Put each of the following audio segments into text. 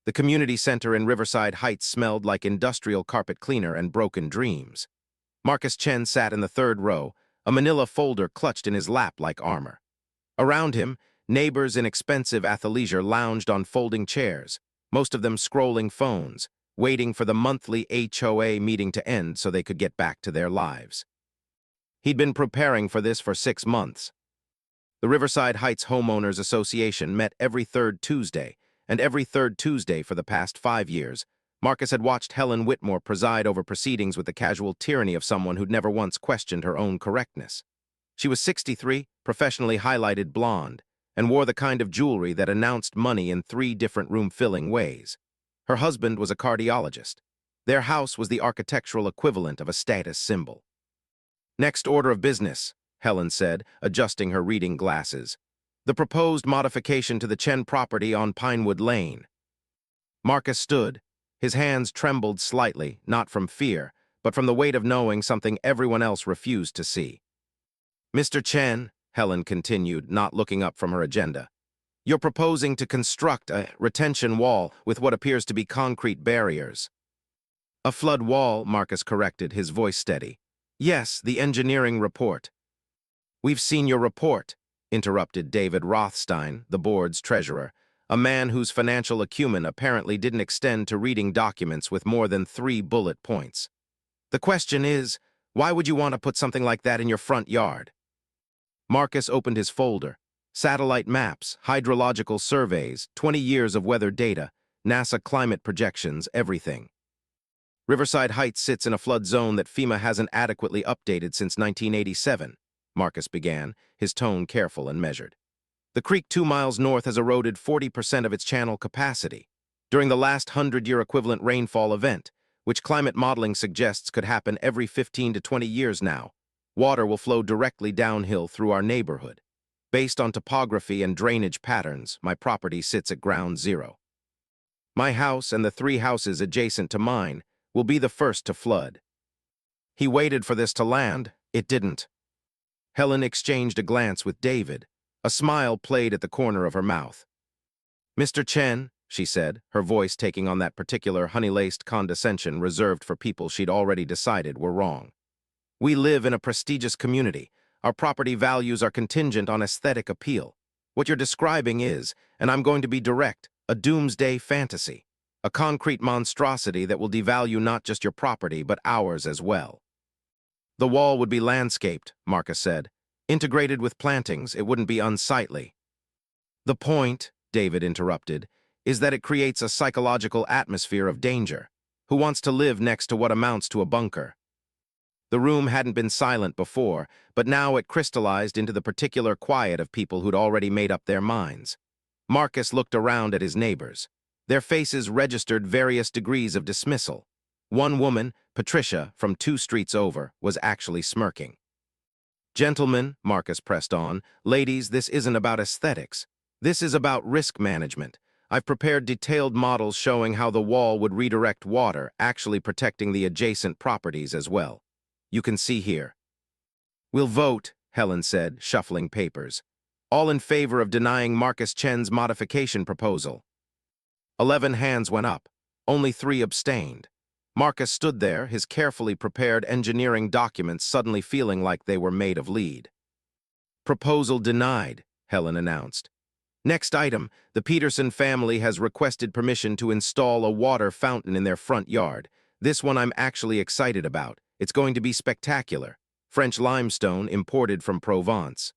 The community center in Riverside Heights smelled like industrial carpet cleaner and broken dreams. Marcus Chen sat in the third row, a manila folder clutched in his lap like armor. Around him, neighbors in expensive athleisure lounged on folding chairs, most of them scrolling phones, waiting for the monthly HOA meeting to end so they could get back to their lives. He'd been preparing for this for 6 months. The Riverside Heights Homeowners Association met every third Tuesday, and every third Tuesday for the past 5 years, Marcus had watched Helen Whitmore preside over proceedings with the casual tyranny of someone who'd never once questioned her own correctness. She was 63, professionally highlighted blonde, and wore the kind of jewelry that announced money in 3 different room-filling ways. Her husband was a cardiologist. Their house was the architectural equivalent of a status symbol. "Next order of business," Helen said, adjusting her reading glasses. "The proposed modification to the Chen property on Pinewood Lane." Marcus stood. His hands trembled slightly, not from fear, but from the weight of knowing something everyone else refused to see. "Mr. Chen," Helen continued, not looking up from her agenda, "you're proposing to construct a retention wall with what appears to be concrete barriers." "A flood wall," Marcus corrected, his voice steady. "Yes, the engineering report." "We've seen your report," interrupted David Rothstein, the board's treasurer, a man whose financial acumen apparently didn't extend to reading documents with more than 3 bullet points. "The question is, why would you want to put something like that in your front yard?" Marcus opened his folder. Satellite maps, hydrological surveys, 20 years of weather data, NASA climate projections, everything. "Riverside Heights sits in a flood zone that FEMA hasn't adequately updated since 1987, Marcus began, his tone careful and measured. "The creek 2 miles north has eroded 40% of its channel capacity. During the last 100-year equivalent rainfall event, which climate modeling suggests could happen every 15 to 20 years now, water will flow directly downhill through our neighborhood. Based on topography and drainage patterns, my property sits at ground zero. My house and the 3 houses adjacent to mine will be the first to flood." He waited for this to land. It didn't. Helen exchanged a glance with David. A smile played at the corner of her mouth. "Mr. Chen," she said, her voice taking on that particular honey-laced condescension reserved for people she'd already decided were wrong. "We live in a prestigious community. Our property values are contingent on aesthetic appeal. What you're describing is, and I'm going to be direct, a doomsday fantasy. A concrete monstrosity that will devalue not just your property, but ours as well." "The wall would be landscaped," Marcus said. "Integrated with plantings, it wouldn't be unsightly." "The point," David interrupted, "is that it creates a psychological atmosphere of danger. Who wants to live next to what amounts to a bunker?" The room hadn't been silent before, but now it crystallized into the particular quiet of people who'd already made up their minds. Marcus looked around at his neighbors. Their faces registered various degrees of dismissal. One woman, Patricia, from 2 streets over, was actually smirking. "Gentlemen," Marcus pressed on, "ladies, this isn't about aesthetics. This is about risk management. I've prepared detailed models showing how the wall would redirect water, actually protecting the adjacent properties as well. You can see here." "We'll vote," Helen said, shuffling papers. "All in favor of denying Marcus Chen's modification proposal." 11 hands went up. Only 3 abstained. Marcus stood there, his carefully prepared engineering documents suddenly feeling like they were made of lead. "Proposal denied," Helen announced. "Next item, the Peterson family has requested permission to install a water fountain in their front yard. This one I'm actually excited about. It's going to be spectacular. French limestone imported from Provence."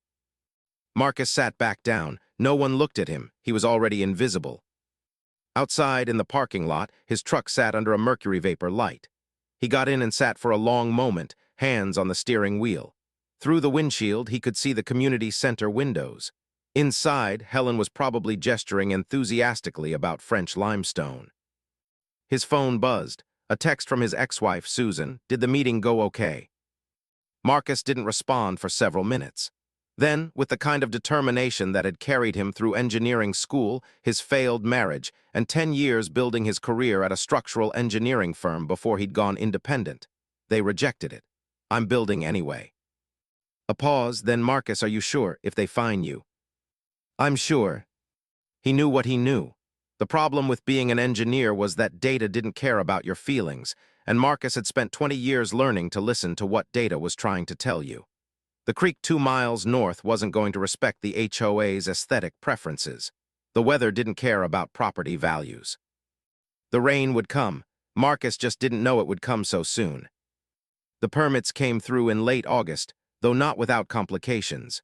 Marcus sat back down. No one looked at him. He was already invisible. Outside in the parking lot, his truck sat under a mercury vapor light. He got in and sat for a long moment, hands on the steering wheel. Through the windshield, he could see the community center windows. Inside, Helen was probably gesturing enthusiastically about French limestone. His phone buzzed. A text from his ex-wife, Susan. "Did the meeting go okay?" Marcus didn't respond for several minutes. Then, with the kind of determination that had carried him through engineering school, his failed marriage, and 10 years building his career at a structural engineering firm before he'd gone independent, they rejected it. "I'm building anyway." A pause, then "Marcus, are you sure if they fine you?" "I'm sure." He knew what he knew. The problem with being an engineer was that data didn't care about your feelings, and Marcus had spent 20 years learning to listen to what data was trying to tell you. The creek 2 miles north wasn't going to respect the HOA's aesthetic preferences. The weather didn't care about property values. The rain would come. Marcus just didn't know it would come so soon. The permits came through in late August, though not without complications.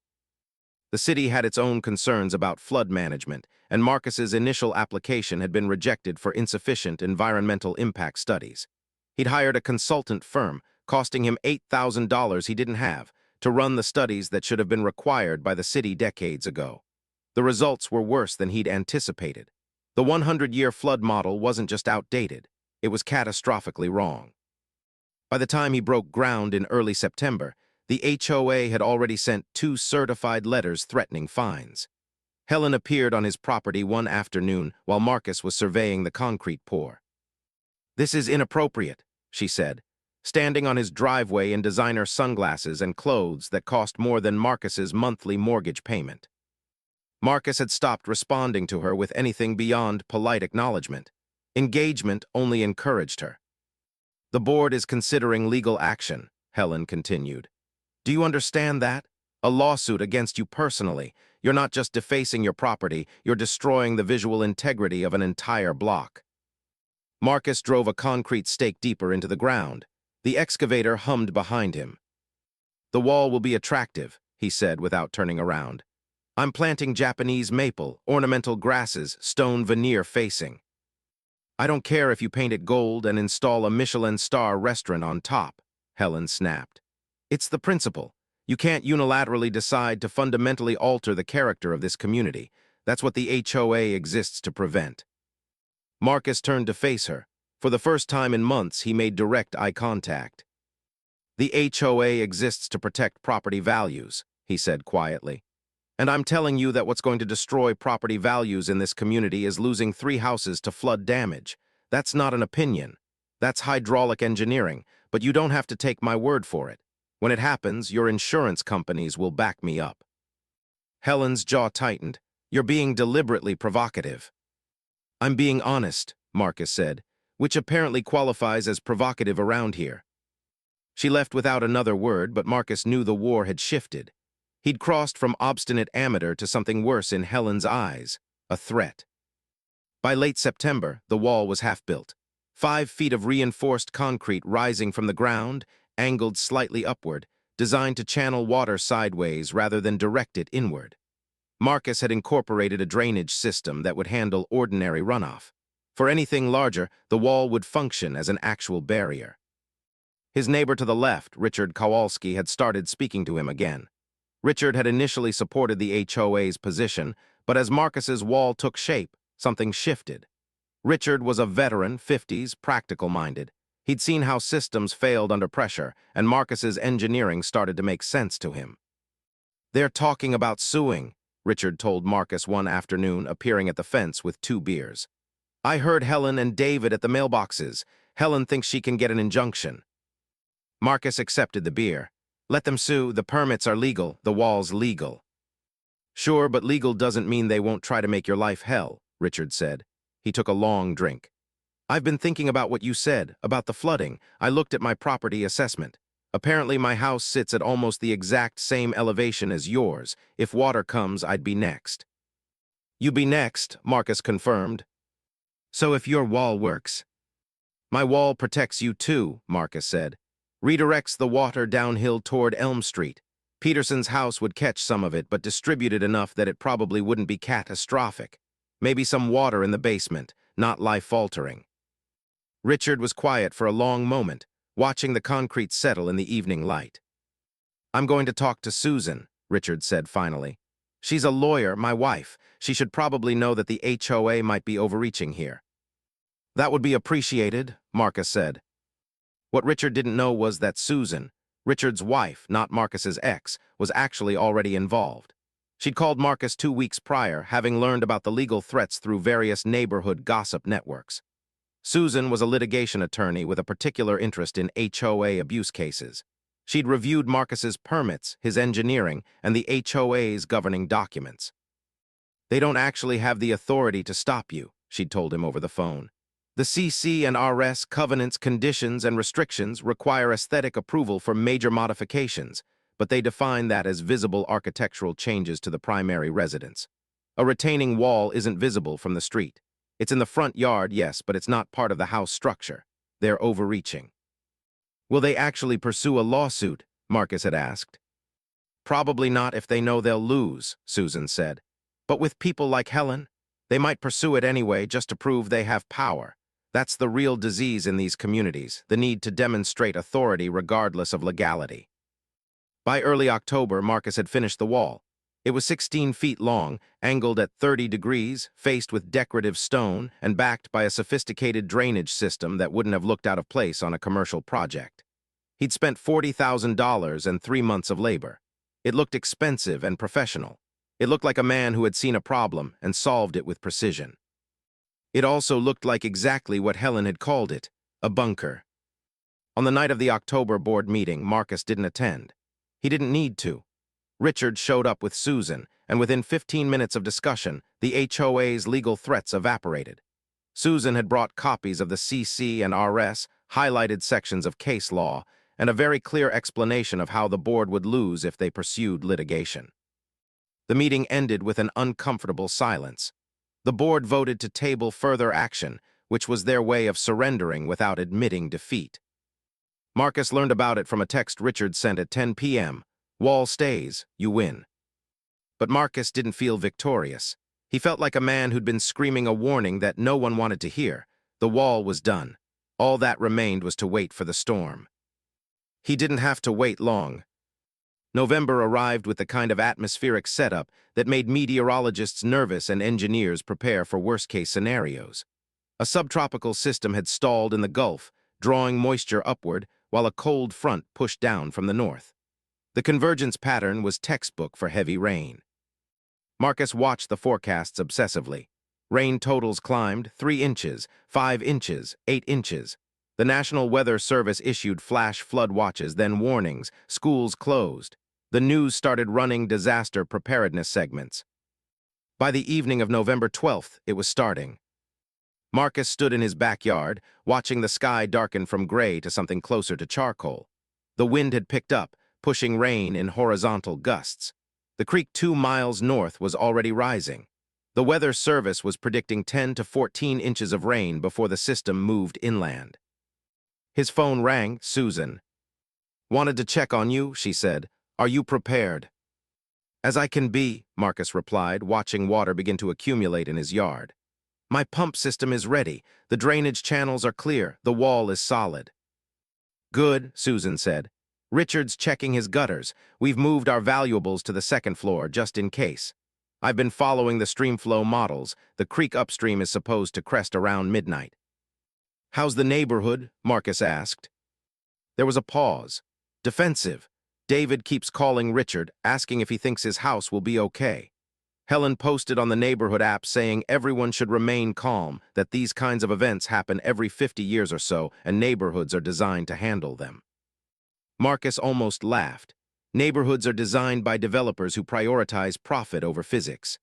The city had its own concerns about flood management, and Marcus's initial application had been rejected for insufficient environmental impact studies. He'd hired a consultant firm, costing him $8,000 he didn't have, to run the studies that should have been required by the city decades ago. The results were worse than he'd anticipated. The 100-year flood model wasn't just outdated, it was catastrophically wrong. By the time he broke ground in early September, the HOA had already sent 2 certified letters threatening fines. Helen appeared on his property one afternoon while Marcus was surveying the concrete pour. "This is inappropriate," she said, standing on his driveway in designer sunglasses and clothes that cost more than Marcus's monthly mortgage payment. Marcus had stopped responding to her with anything beyond polite acknowledgement. Engagement only encouraged her. "The board is considering legal action," Helen continued. "Do you understand that? A lawsuit against you personally. You're not just defacing your property, you're destroying the visual integrity of an entire block." Marcus drove a concrete stake deeper into the ground. The excavator hummed behind him. "The wall will be attractive," he said without turning around. "I'm planting Japanese maple, ornamental grasses, stone veneer facing." "I don't care if you paint it gold and install a Michelin star restaurant on top," Helen snapped. "It's the principle. You can't unilaterally decide to fundamentally alter the character of this community. That's what the HOA exists to prevent." Marcus turned to face her. For the first time in months, he made direct eye contact. "The HOA exists to protect property values," he said quietly. "And I'm telling you that what's going to destroy property values in this community is losing 3 houses to flood damage. That's not an opinion. That's hydraulic engineering, but you don't have to take my word for it. When it happens, your insurance companies will back me up." Helen's jaw tightened. "You're being deliberately provocative." "I'm being honest," Marcus said, which apparently qualifies as provocative around here. She left without another word, but Marcus knew the war had shifted. He'd crossed from obstinate amateur to something worse in Helen's eyes, a threat. By late September, the wall was half-built. 5 feet of reinforced concrete rising from the ground, angled slightly upward, designed to channel water sideways rather than direct it inward. Marcus had incorporated a drainage system that would handle ordinary runoff. For anything larger, the wall would function as an actual barrier. His neighbor to the left, Richard Kowalski, had started speaking to him again. Richard had initially supported the HOA's position, but as Marcus's wall took shape, something shifted. Richard was a veteran, 50s, practical-minded. He'd seen how systems failed under pressure, and Marcus's engineering started to make sense to him. "They're talking about suing," Richard told Marcus one afternoon, appearing at the fence with 2 beers. "I heard Helen and David at the mailboxes. Helen thinks she can get an injunction." Marcus accepted the beer. "Let them sue. The permits are legal. The wall's legal." "Sure, but legal doesn't mean they won't try to make your life hell," Richard said. He took a long drink. "I've been thinking about what you said, about the flooding. I looked at my property assessment. Apparently my house sits at almost the exact same elevation as yours. If water comes, I'd be next." "You be next," Marcus confirmed. "So if your wall works." "My wall protects you too," Marcus said. "Redirects the water downhill toward Elm Street. Peterson's house would catch some of it, but distributed enough that it probably wouldn't be catastrophic. Maybe some water in the basement, not life-altering." Richard was quiet for a long moment, watching the concrete settle in the evening light. "I'm going to talk to Susan," Richard said finally. "She's a lawyer, my wife. She should probably know that the HOA might be overreaching here." "That would be appreciated," Marcus said. What Richard didn't know was that Susan, Richard's wife, not Marcus's ex, was actually already involved. She'd called Marcus 2 weeks prior, having learned about the legal threats through various neighborhood gossip networks. Susan was a litigation attorney with a particular interest in HOA abuse cases. She'd reviewed Marcus's permits, his engineering, and the HOA's governing documents. "They don't actually have the authority to stop you," she'd told him over the phone. The CC and RS covenants, conditions, and restrictions require aesthetic approval for major modifications, but they define that as visible architectural changes to the primary residence. A retaining wall isn't visible from the street. It's in the front yard, yes, but it's not part of the house structure. They're overreaching. Will they actually pursue a lawsuit? Marcus had asked. Probably not if they know they'll lose, Susan said. But with people like Helen, they might pursue it anyway just to prove they have power. That's the real disease in these communities, the need to demonstrate authority regardless of legality. By early October, Marcus had finished the wall. It was 16 feet long, angled at 30 degrees, faced with decorative stone, and backed by a sophisticated drainage system that wouldn't have looked out of place on a commercial project. He'd spent $40,000 and 3 months of labor. It looked expensive and professional. It looked like a man who had seen a problem and solved it with precision. It also looked like exactly what Helen had called it, a bunker. On the night of the October board meeting, Marcus didn't attend. He didn't need to. Richard showed up with Susan, and within 15 minutes of discussion, the HOA's legal threats evaporated. Susan had brought copies of the CC and RS, highlighted sections of case law, and a very clear explanation of how the board would lose if they pursued litigation. The meeting ended with an uncomfortable silence. The board voted to table further action, which was their way of surrendering without admitting defeat. Marcus learned about it from a text Richard sent at 10 p.m. Wall stays, you win. But Marcus didn't feel victorious. He felt like a man who'd been screaming a warning that no one wanted to hear. The wall was done. All that remained was to wait for the storm. He didn't have to wait long. November arrived with the kind of atmospheric setup that made meteorologists nervous and engineers prepare for worst-case scenarios. A subtropical system had stalled in the Gulf, drawing moisture upward, while a cold front pushed down from the north. The convergence pattern was textbook for heavy rain. Marcus watched the forecasts obsessively. Rain totals climbed 3 inches, 5 inches, 8 inches. The National Weather Service issued flash flood watches, then warnings, schools closed. The news started running disaster preparedness segments. By the evening of November 12th, it was starting. Marcus stood in his backyard, watching the sky darken from gray to something closer to charcoal. The wind had picked up, pushing rain in horizontal gusts. The creek 2 miles north was already rising. The Weather Service was predicting 10 to 14 inches of rain before the system moved inland. His phone rang. Susan. "Wanted to check on you," she said. "Are you prepared?" "As I can be," Marcus replied, watching water begin to accumulate in his yard. "My pump system is ready. The drainage channels are clear. The wall is solid." "Good," Susan said. "Richard's checking his gutters. We've moved our valuables to the second floor, just in case. I've been following the streamflow models. The creek upstream is supposed to crest around midnight." "How's the neighborhood?" Marcus asked. There was a pause. Defensive. David keeps calling Richard, asking if he thinks his house will be okay. Helen posted on the neighborhood app saying everyone should remain calm, that these kinds of events happen every 50 years or so, and neighborhoods are designed to handle them. Marcus almost laughed. Neighborhoods are designed by developers who prioritize profit over physics.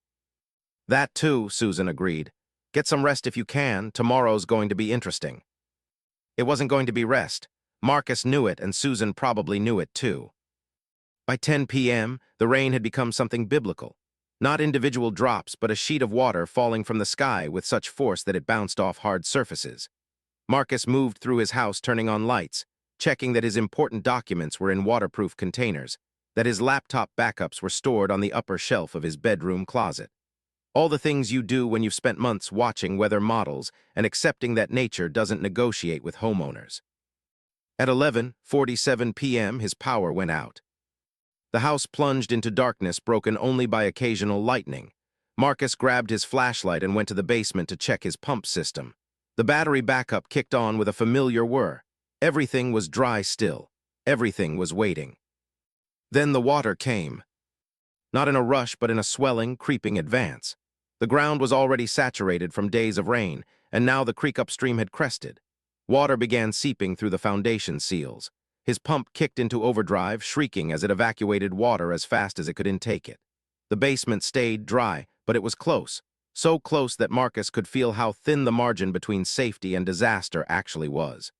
"That too," Susan agreed. "Get some rest if you can. Tomorrow's going to be interesting." It wasn't going to be rest. Marcus knew it, and Susan probably knew it too. By 10 p.m., the rain had become something biblical. Not individual drops, but a sheet of water falling from the sky with such force that it bounced off hard surfaces. Marcus moved through his house, turning on lights, checking that his important documents were in waterproof containers, that his laptop backups were stored on the upper shelf of his bedroom closet. All the things you do when you've spent months watching weather models and accepting that nature doesn't negotiate with homeowners. At 11:47 p.m., his power went out. The house plunged into darkness, broken only by occasional lightning. Marcus grabbed his flashlight and went to the basement to check his pump system. The battery backup kicked on with a familiar whir. Everything was dry still. Everything was waiting. Then the water came. Not in a rush, but in a swelling, creeping advance. The ground was already saturated from days of rain, and now the creek upstream had crested. Water began seeping through the foundation seals. His pump kicked into overdrive, shrieking as it evacuated water as fast as it could intake it. The basement stayed dry, but it was close. so close that Marcus could feel how thin the margin between safety and disaster actually was.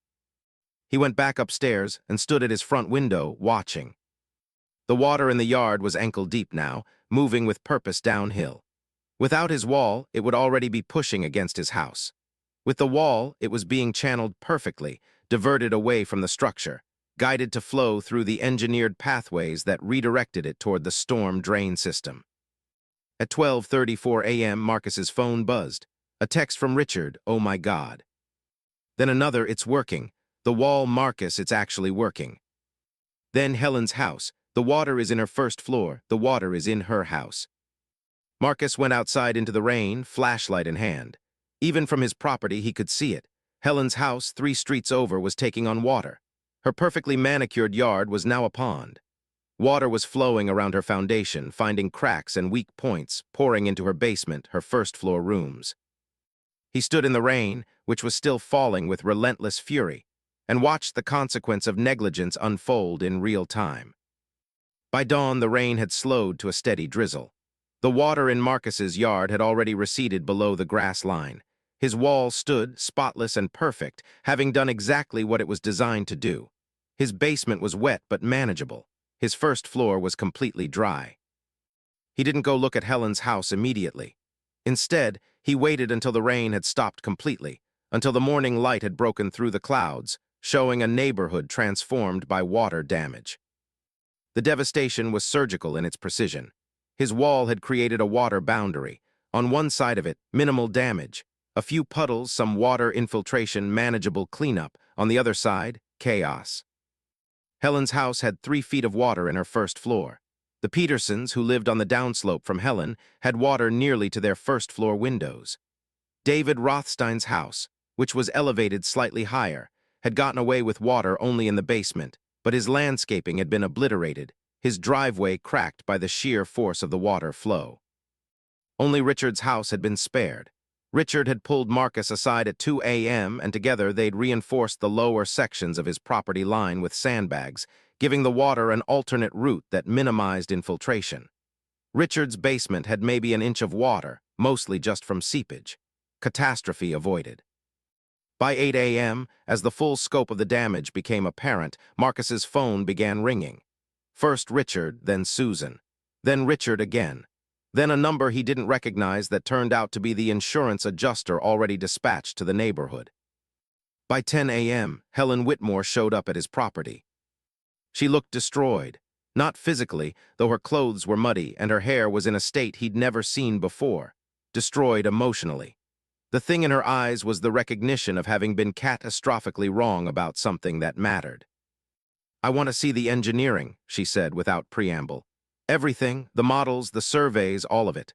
He went back upstairs and stood at his front window, watching. The water in the yard was ankle-deep now, moving with purpose downhill. Without his wall, it would already be pushing against his house. With the wall, it was being channeled perfectly, diverted away from the structure, guided to flow through the engineered pathways that redirected it toward the storm drain system. At 12:34 a.m., Marcus's phone buzzed. A text from Richard, "Oh my God." Then another, "It's working. The wall, Marcus, it's actually working." Then Helen's house. "The water is in her first floor. The water is in her house." Marcus went outside into the rain, flashlight in hand. Even from his property, he could see it. Helen's house, 3 streets over, was taking on water. Her perfectly manicured yard was now a pond. Water was flowing around her foundation, finding cracks and weak points, pouring into her basement, her first-floor rooms. He stood in the rain, which was still falling with relentless fury, and watched the consequence of negligence unfold in real time. By dawn, the rain had slowed to a steady drizzle. The water in Marcus's yard had already receded below the grass line. His wall stood, spotless and perfect, having done exactly what it was designed to do. His basement was wet but manageable. His first floor was completely dry. He didn't go look at Helen's house immediately. Instead, he waited until the rain had stopped completely, until the morning light had broken through the clouds, showing a neighborhood transformed by water damage. The devastation was surgical in its precision. His wall had created a water boundary. On one side of it, minimal damage. A few puddles, some water infiltration, manageable cleanup. On the other side, chaos. Helen's house had 3 feet of water in her first floor. The Petersons, who lived on the downslope from Helen, had water nearly to their first-floor windows. David Rothstein's house, which was elevated slightly higher, had gotten away with water only in the basement, but his landscaping had been obliterated, his driveway cracked by the sheer force of the water flow. Only Richard's house had been spared. Richard had pulled Marcus aside at 2 a.m., and together they'd reinforced the lower sections of his property line with sandbags, giving the water an alternate route that minimized infiltration. Richard's basement had maybe an inch of water, mostly just from seepage. Catastrophe avoided. By 8 a.m., as the full scope of the damage became apparent, Marcus's phone began ringing. First Richard, then Susan. Then Richard again. Then a number he didn't recognize that turned out to be the insurance adjuster already dispatched to the neighborhood. By 10 a.m., Helen Whitmore showed up at his property. She looked destroyed. Not physically, though her clothes were muddy and her hair was in a state he'd never seen before. Destroyed emotionally. The thing in her eyes was the recognition of having been catastrophically wrong about something that mattered. "I want to see the engineering," she said without preamble. "Everything, the models, the surveys, all of it."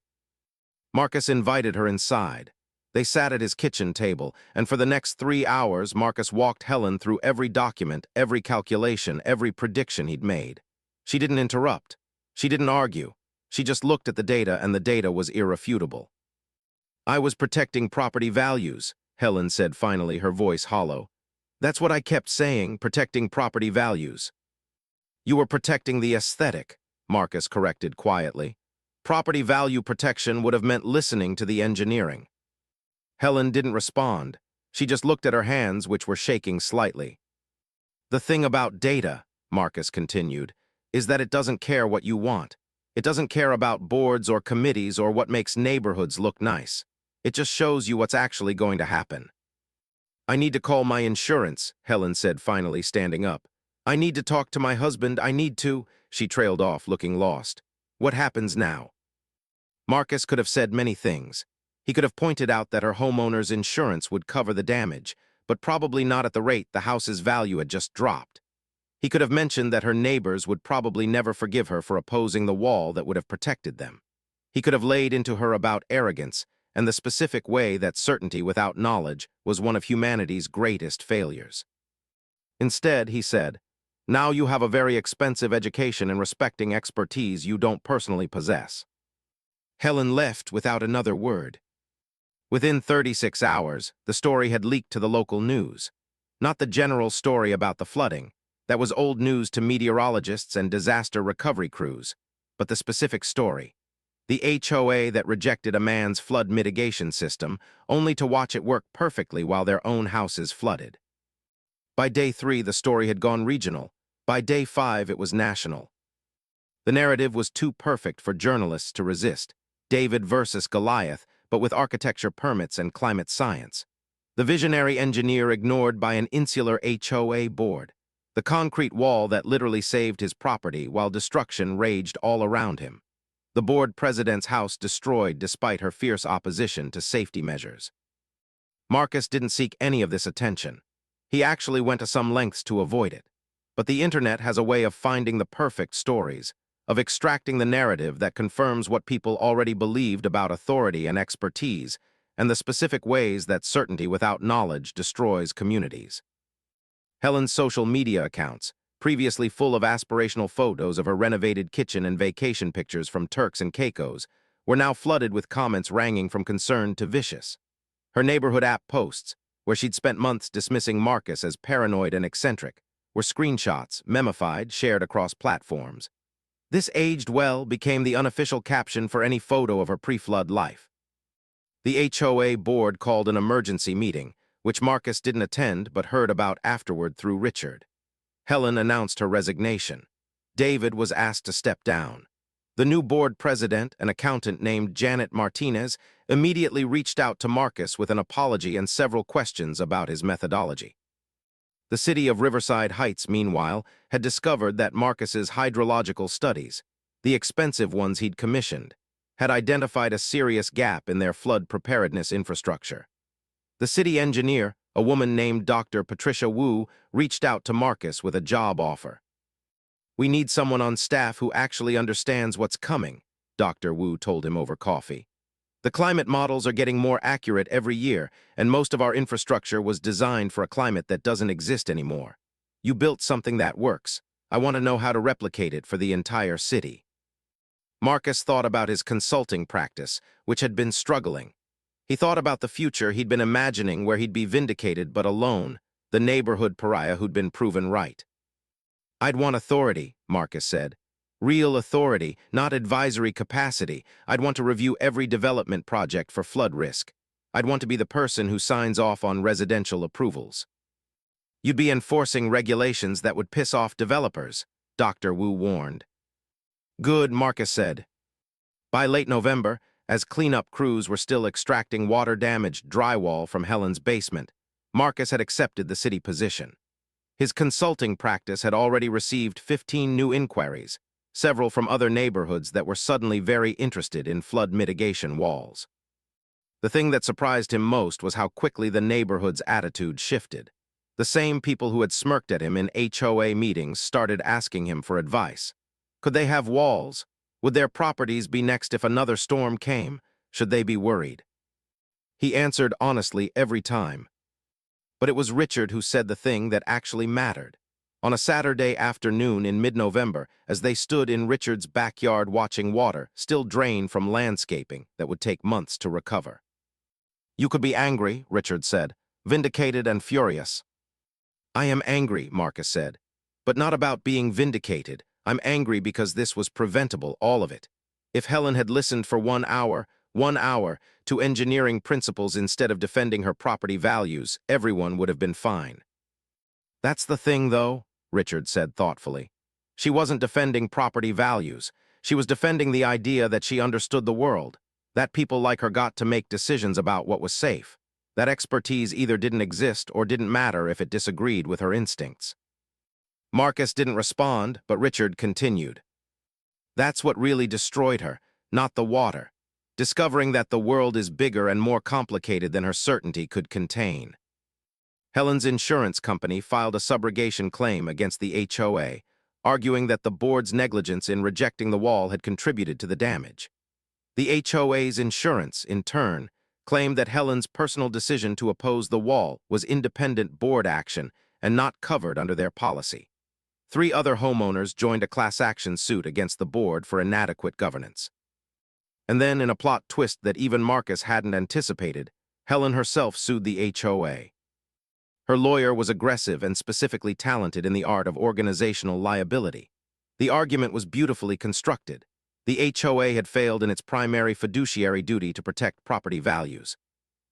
Marcus invited her inside. They sat at his kitchen table, and for the next 3 hours, Marcus walked Helen through every document, every calculation, every prediction he'd made. She didn't interrupt. She didn't argue. She just looked at the data, and the data was irrefutable. "I was protecting property values," Helen said finally, her voice hollow. "That's what I kept saying, protecting property values." "You were protecting the aesthetic," Marcus corrected quietly. "Property value protection would have meant listening to the engineering." Helen didn't respond. She just looked at her hands, which were shaking slightly. "The thing about data," Marcus continued, "is that it doesn't care what you want. It doesn't care about boards or committees or what makes neighborhoods look nice. It just shows you what's actually going to happen." "I need to call my insurance," Helen said finally, standing up. "I need to talk to my husband. I need to—" She trailed off, looking lost. "What happens now?" Marcus could have said many things. He could have pointed out that her homeowner's insurance would cover the damage, but probably not at the rate the house's value had just dropped. He could have mentioned that her neighbors would probably never forgive her for opposing the wall that would have protected them. He could have laid into her about arrogance and the specific way that certainty without knowledge was one of humanity's greatest failures. Instead, he said, "Now you have a very expensive education in respecting expertise you don't personally possess." Helen left without another word. Within 36 hours, the story had leaked to the local news. Not the general story about the flooding. That was old news to meteorologists and disaster recovery crews. But the specific story. The HOA that rejected a man's flood mitigation system, only to watch it work perfectly while their own house is flooded. By day 3, the story had gone regional. By day 5, it was national. The narrative was too perfect for journalists to resist. David versus Goliath, but with architecture permits and climate science. The visionary engineer ignored by an insular HOA board. The concrete wall that literally saved his property while destruction raged all around him. The board president's house destroyed despite her fierce opposition to safety measures. Marcus didn't seek any of this attention. He actually went to some lengths to avoid it. But the internet has a way of finding the perfect stories, of extracting the narrative that confirms what people already believed about authority and expertise, and the specific ways that certainty without knowledge destroys communities. Helen's social media accounts, previously full of aspirational photos of her renovated kitchen and vacation pictures from Turks and Caicos, were now flooded with comments ranging from concerned to vicious. Her neighborhood app posts, where she'd spent months dismissing Marcus as paranoid and eccentric, were screenshots, memified, shared across platforms. This aged well became the unofficial caption for any photo of her pre-flood life. The HOA board called an emergency meeting, which Marcus didn't attend but heard about afterward through Richard. Helen announced her resignation. David was asked to step down. The new board president, an accountant named Janet Martinez, immediately reached out to Marcus with an apology and several questions about his methodology. The city of Riverside Heights, meanwhile, had discovered that Marcus's hydrological studies, the expensive ones he'd commissioned, had identified a serious gap in their flood preparedness infrastructure. The city engineer, a woman named Dr. Patricia Wu, reached out to Marcus with a job offer. "We need someone on staff who actually understands what's coming," Dr. Wu told him over coffee. "The climate models are getting more accurate every year, and most of our infrastructure was designed for a climate that doesn't exist anymore. You built something that works. I want to know how to replicate it for the entire city." Marcus thought about his consulting practice, which had been struggling. He thought about the future he'd been imagining where he'd be vindicated but alone, the neighborhood pariah who'd been proven right. "I'd want authority," Marcus said. "Real authority, not advisory capacity. I'd want to review every development project for flood risk. I'd want to be the person who signs off on residential approvals." "You'd be enforcing regulations that would piss off developers," Dr. Wu warned. "Good," Marcus said. By late November, as cleanup crews were still extracting water-damaged drywall from Helen's basement, Marcus had accepted the city position. His consulting practice had already received 15 new inquiries, several from other neighborhoods that were suddenly very interested in flood mitigation walls. The thing that surprised him most was how quickly the neighborhood's attitude shifted. The same people who had smirked at him in HOA meetings started asking him for advice. Could they have walls? Would their properties be next if another storm came? Should they be worried? He answered honestly every time. But it was Richard who said the thing that actually mattered. On a Saturday afternoon in mid-November, as they stood in Richard's backyard watching water, still drained from landscaping that would take months to recover. "You could be angry," Richard said, "vindicated and furious." "I am angry," Marcus said, "but not about being vindicated. I'm angry because this was preventable, all of it. If Helen had listened for 1 hour, to engineering principles instead of defending her property values, everyone would have been fine." "That's the thing, though," Richard said thoughtfully. "She wasn't defending property values. She was defending the idea that she understood the world, that people like her got to make decisions about what was safe. That expertise either didn't exist or didn't matter if it disagreed with her instincts." Marcus didn't respond, but Richard continued. "That's what really destroyed her, not the water. Discovering that the world is bigger and more complicated than her certainty could contain." Helen's insurance company filed a subrogation claim against the HOA, arguing that the board's negligence in rejecting the wall had contributed to the damage. The HOA's insurance, in turn, claimed that Helen's personal decision to oppose the wall was independent board action and not covered under their policy. 3 other homeowners joined a class action suit against the board for inadequate governance. And then, in a plot twist that even Marcus hadn't anticipated, Helen herself sued the HOA. Her lawyer was aggressive and specifically talented in the art of organizational liability. The argument was beautifully constructed. The HOA had failed in its primary fiduciary duty to protect property values.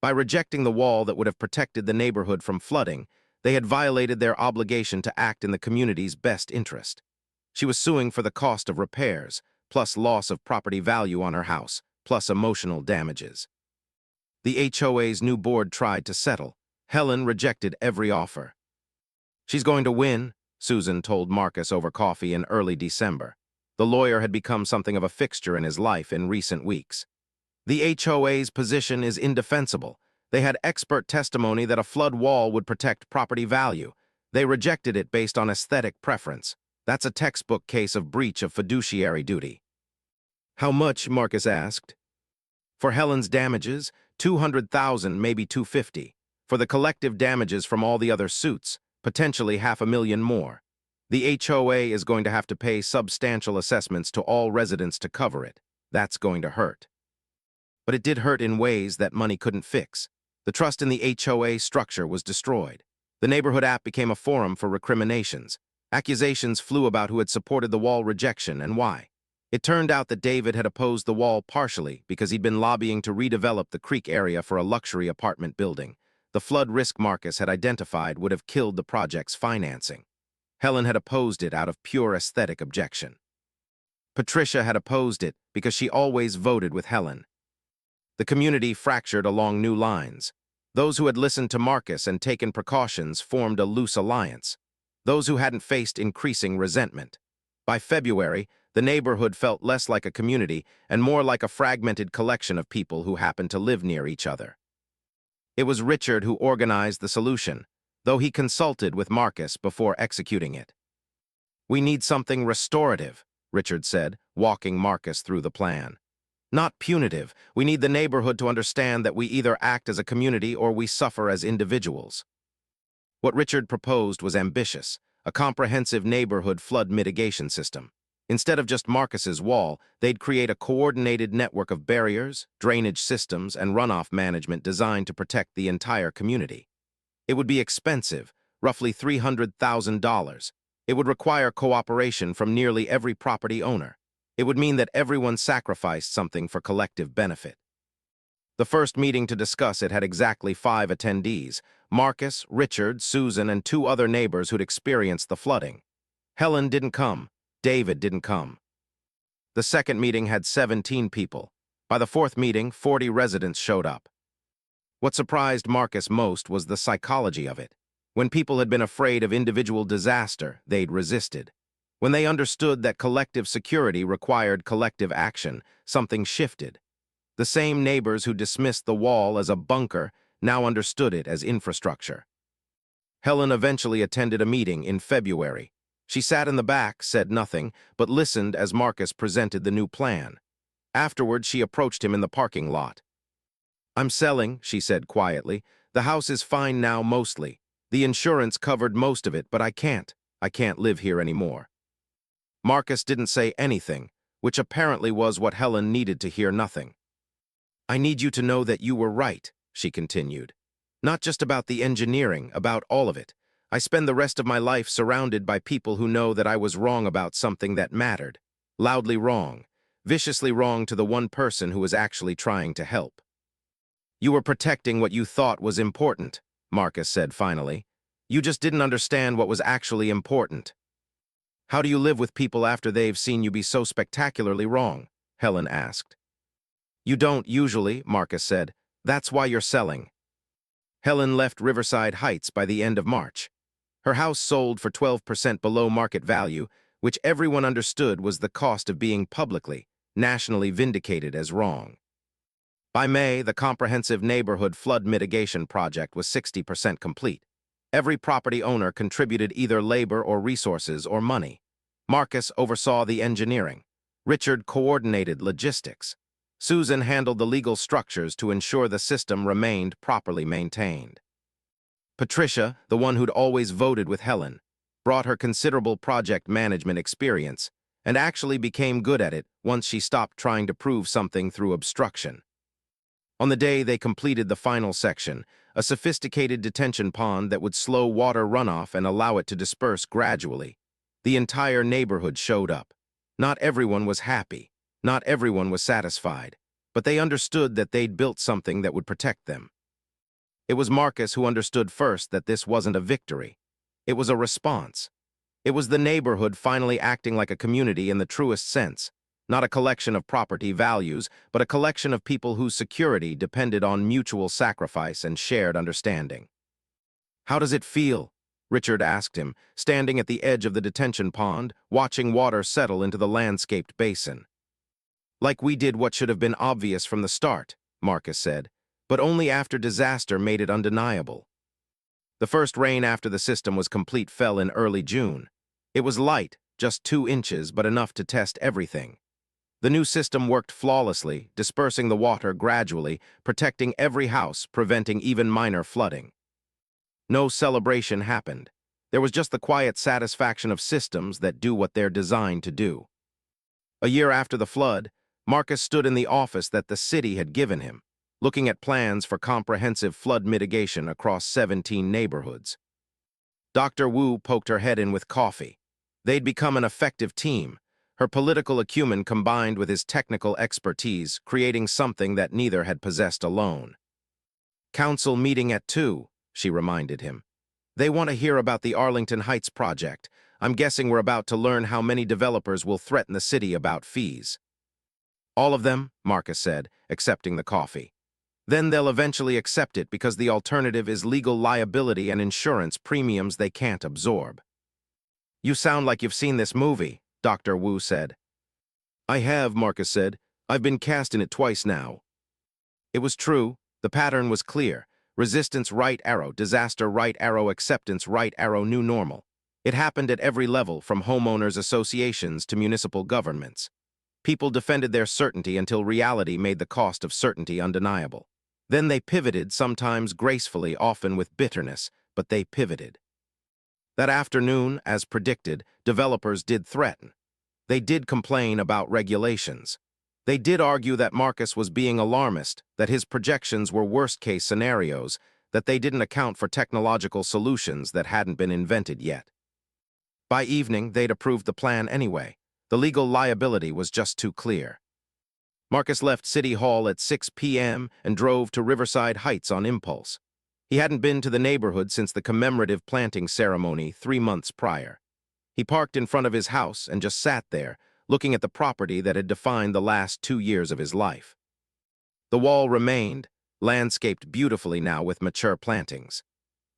By rejecting the wall that would have protected the neighborhood from flooding, they had violated their obligation to act in the community's best interest. She was suing for the cost of repairs, plus loss of property value on her house, plus emotional damages. The HOA's new board tried to settle. Helen rejected every offer. "She's going to win," Susan told Marcus over coffee in early December. The lawyer had become something of a fixture in his life in recent weeks. The HOA's position is indefensible. They had expert testimony that a flood wall would protect property value. They rejected it based on aesthetic preference. That's a textbook case of breach of fiduciary duty. "How much?" Marcus asked. "For Helen's damages, 200,000, maybe 250. For the collective damages from all the other suits, potentially $500,000 more. The HOA is going to have to pay substantial assessments to all residents to cover it. That's going to hurt." But it did hurt in ways that money couldn't fix. The trust in the HOA structure was destroyed. The neighborhood app became a forum for recriminations. Accusations flew about who had supported the wall rejection and why. It turned out that David had opposed the wall partially because he'd been lobbying to redevelop the creek area for a luxury apartment building. The flood risk Marcus had identified would have killed the project's financing. Helen had opposed it out of pure aesthetic objection. Patricia had opposed it because she always voted with Helen. The community fractured along new lines. Those who had listened to Marcus and taken precautions formed a loose alliance. Those who hadn't faced increasing resentment. By February, the neighborhood felt less like a community and more like a fragmented collection of people who happened to live near each other. It was Richard who organized the solution, though he consulted with Marcus before executing it. "We need something restorative," Richard said, walking Marcus through the plan. "Not punitive. We need the neighborhood to understand that we either act as a community or we suffer as individuals." What Richard proposed was ambitious, a comprehensive neighborhood flood mitigation system. Instead of just Marcus's wall, they'd create a coordinated network of barriers, drainage systems, and runoff management designed to protect the entire community. It would be expensive, roughly $300,000. It would require cooperation from nearly every property owner. It would mean that everyone sacrificed something for collective benefit. The first meeting to discuss it had exactly 5 attendees: Marcus, Richard, Susan, and 2 other neighbors who'd experienced the flooding. Helen didn't come. David didn't come. The second meeting had 17 people. By the 4th meeting, 40 residents showed up. What surprised Marcus most was the psychology of it. When people had been afraid of individual disaster, they'd resisted. When they understood that collective security required collective action, something shifted. The same neighbors who dismissed the wall as a bunker now understood it as infrastructure. Helen eventually attended a meeting in February. She sat in the back, said nothing, but listened as Marcus presented the new plan. Afterward, she approached him in the parking lot. "I'm selling," she said quietly. "The house is fine now mostly. The insurance covered most of it, but I can't live here anymore." Marcus didn't say anything, which apparently was what Helen needed to hear: nothing. "I need you to know that you were right," she continued. "Not just about the engineering, about all of it. I spend the rest of my life surrounded by people who know that I was wrong about something that mattered. Loudly wrong, viciously wrong to the one person who was actually trying to help." "You were protecting what you thought was important," Marcus said finally. "You just didn't understand what was actually important." "How do you live with people after they've seen you be so spectacularly wrong?" Helen asked. "You don't usually," Marcus said. "That's why you're selling." Helen left Riverside Heights by the end of March. Her house sold for 12% below market value, which everyone understood was the cost of being publicly, nationally vindicated as wrong. By May, the comprehensive neighborhood flood mitigation project was 60% complete. Every property owner contributed either labor or resources or money. Marcus oversaw the engineering. Richard coordinated logistics. Susan handled the legal structures to ensure the system remained properly maintained. Patricia, the one who'd always voted with Helen, brought her considerable project management experience and actually became good at it once she stopped trying to prove something through obstruction. On the day they completed the final section, a sophisticated detention pond that would slow water runoff and allow it to disperse gradually, the entire neighborhood showed up. Not everyone was happy. Not everyone was satisfied, but they understood that they'd built something that would protect them. It was Marcus who understood first that this wasn't a victory. It was a response. It was the neighborhood finally acting like a community in the truest sense, not a collection of property values, but a collection of people whose security depended on mutual sacrifice and shared understanding. "How does it feel?" Richard asked him, standing at the edge of the detention pond, watching water settle into the landscaped basin. "Like we did what should have been obvious from the start," Marcus said, "but only after disaster made it undeniable." The first rain after the system was complete fell in early June. It was light, just 2 inches, but enough to test everything. The new system worked flawlessly, dispersing the water gradually, protecting every house, preventing even minor flooding. No celebration happened. There was just the quiet satisfaction of systems that do what they're designed to do. A year after the flood, Marcus stood in the office that the city had given him, looking at plans for comprehensive flood mitigation across 17 neighborhoods. Dr. Wu poked her head in with coffee. They'd become an effective team, her political acumen combined with his technical expertise, creating something that neither had possessed alone. "Council meeting at 2, she reminded him. "They want to hear about the Arlington Heights project. I'm guessing we're about to learn how many developers will threaten the city about fees." "All of them," Marcus said, accepting the coffee. "Then they'll eventually accept it because the alternative is legal liability and insurance premiums they can't absorb." "You sound like you've seen this movie," Dr. Wu said. "I have," Marcus said. "I've been cast in it twice now." It was true. The pattern was clear. Resistance right arrow, disaster right arrow, acceptance right arrow, new normal. It happened at every level, from homeowners associations to municipal governments. People defended their certainty until reality made the cost of certainty undeniable. Then they pivoted, sometimes gracefully, often with bitterness, but they pivoted. That afternoon, as predicted, developers did threaten. They did complain about regulations. They did argue that Marcus was being alarmist, that his projections were worst-case scenarios, that they didn't account for technological solutions that hadn't been invented yet. By evening, they'd approved the plan anyway. The legal liability was just too clear. Marcus left City Hall at 6 p.m. and drove to Riverside Heights on impulse. He hadn't been to the neighborhood since the commemorative planting ceremony 3 months prior. He parked in front of his house and just sat there, looking at the property that had defined the last 2 years of his life. The wall remained, landscaped beautifully now with mature plantings.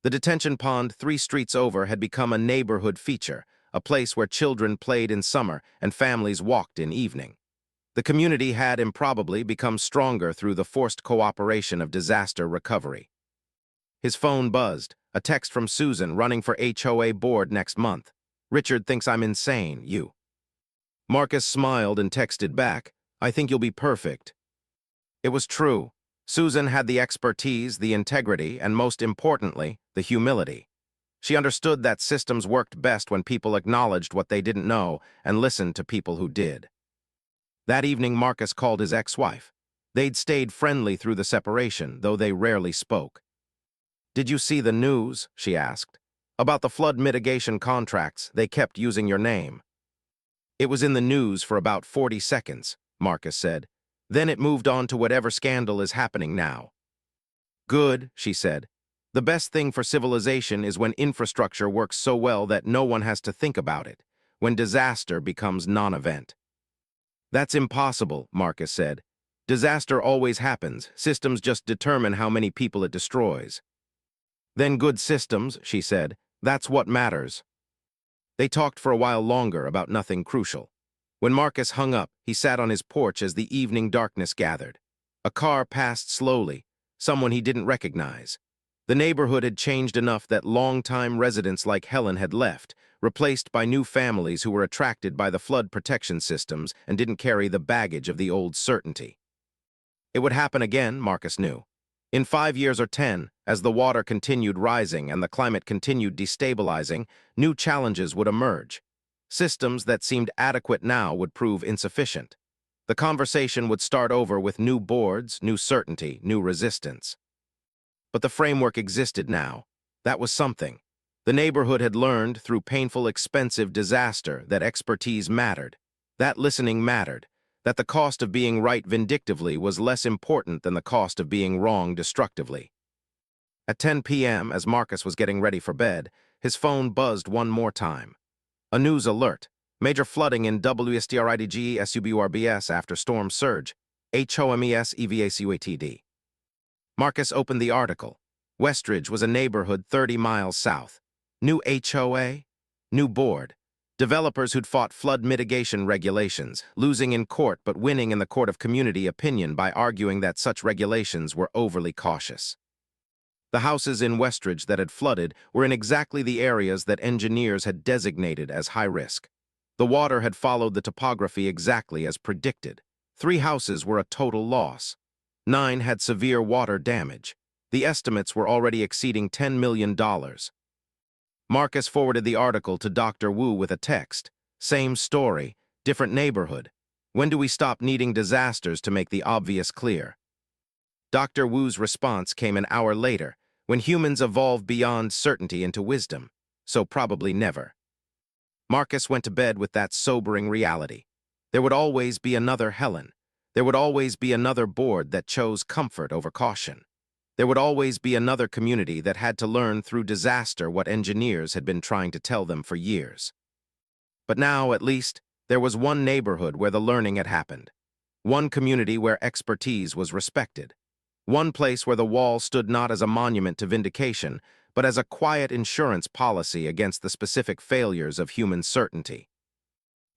The detention pond 3 streets over had become a neighborhood feature, a place where children played in summer and families walked in evening. The community had improbably become stronger through the forced cooperation of disaster recovery. His phone buzzed, a text from Susan running for HOA board next month. "Richard thinks I'm insane, you." Marcus smiled and texted back, "I think you'll be perfect." It was true. Susan had the expertise, the integrity, and most importantly, the humility. She understood that systems worked best when people acknowledged what they didn't know and listened to people who did. That evening, Marcus called his ex-wife. They'd stayed friendly through the separation, though they rarely spoke. "Did you see the news?" she asked. "About the flood mitigation contracts, they kept using your name." "It was in the news for about 40 seconds, Marcus said. "Then it moved on to whatever scandal is happening now." "Good," she said. "The best thing for civilization is when infrastructure works so well that no one has to think about it, when disaster becomes non-event." "That's impossible," Marcus said. "Disaster always happens. Systems just determine how many people it destroys." "Then good systems," she said. "That's what matters." They talked for a while longer about nothing crucial. When Marcus hung up, he sat on his porch as the evening darkness gathered. A car passed slowly, someone he didn't recognize. The neighborhood had changed enough that long-time residents like Helen had left, replaced by new families who were attracted by the flood protection systems and didn't carry the baggage of the old certainty. It would happen again, Marcus knew. In 5 years or 10, as the water continued rising and the climate continued destabilizing, new challenges would emerge. Systems that seemed adequate now would prove insufficient. The conversation would start over with new boards, new certainty, new resistance. But the framework existed now. That was something. The neighborhood had learned, through painful, expensive disaster, that expertise mattered. That listening mattered. that the cost of being right vindictively was less important than the cost of being wrong destructively. At 10 p.m., as Marcus was getting ready for bed, his phone buzzed one more time. A news alert. Major flooding in WSTRIDG SUBURBS after storm surge. HOMES EVACUATD. Marcus opened the article. Westridge was a neighborhood 30 miles south. New HOA? New board. Developers who'd fought flood mitigation regulations, losing in court but winning in the court of community opinion by arguing that such regulations were overly cautious. The houses in Westridge that had flooded were in exactly the areas that engineers had designated as high risk. The water had followed the topography exactly as predicted. 3 houses were a total loss. 9 had severe water damage. The estimates were already exceeding $10 million. Marcus forwarded the article to Dr. Wu with a text. Same story, different neighborhood. When do we stop needing disasters to make the obvious clear? Dr. Wu's response came an hour later, when humans evolve beyond certainty into wisdom, so probably never. Marcus went to bed with that sobering reality. There would always be another Helen. There would always be another board that chose comfort over caution. There would always be another community that had to learn through disaster what engineers had been trying to tell them for years. But now, at least, there was one neighborhood where the learning had happened. One community where expertise was respected. One place where the wall stood not as a monument to vindication, but as a quiet insurance policy against the specific failures of human certainty.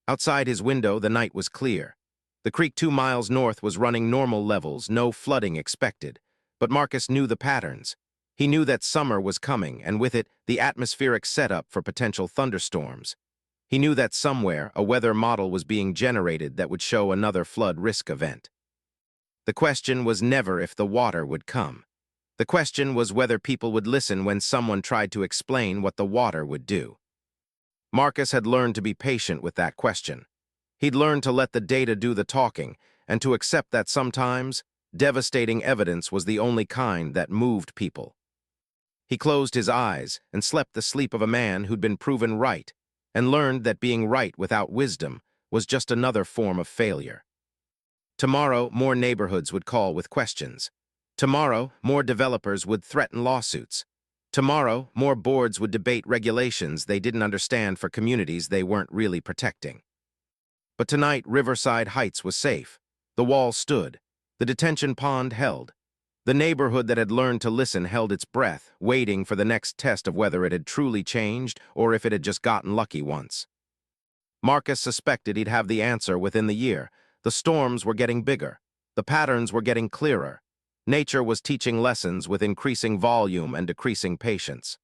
Outside his window, the night was clear. The creek 2 miles north was running normal levels, no flooding expected. But Marcus knew the patterns. He knew that summer was coming, and with it, the atmospheric setup for potential thunderstorms. He knew that somewhere, a weather model was being generated that would show another flood risk event. The question was never if the water would come. The question was whether people would listen when someone tried to explain what the water would do. Marcus had learned to be patient with that question. He'd learned to let the data do the talking, and to accept that sometimes, devastating evidence was the only kind that moved people. He closed his eyes and slept the sleep of a man who'd been proven right, and learned that being right without wisdom was just another form of failure. Tomorrow, more neighborhoods would call with questions. Tomorrow, more developers would threaten lawsuits. Tomorrow, more boards would debate regulations they didn't understand for communities they weren't really protecting. But tonight, Riverside Heights was safe. The wall stood. The detention pond held. The neighborhood that had learned to listen held its breath, waiting for the next test of whether it had truly changed or if it had just gotten lucky once. Marcus suspected he'd have the answer within the year. The storms were getting bigger. The patterns were getting clearer. Nature was teaching lessons with increasing volume and decreasing patience.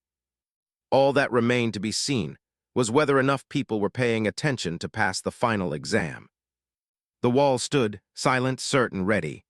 All that remained to be seen was whether enough people were paying attention to pass the final exam. The wall stood, silent, certain, ready.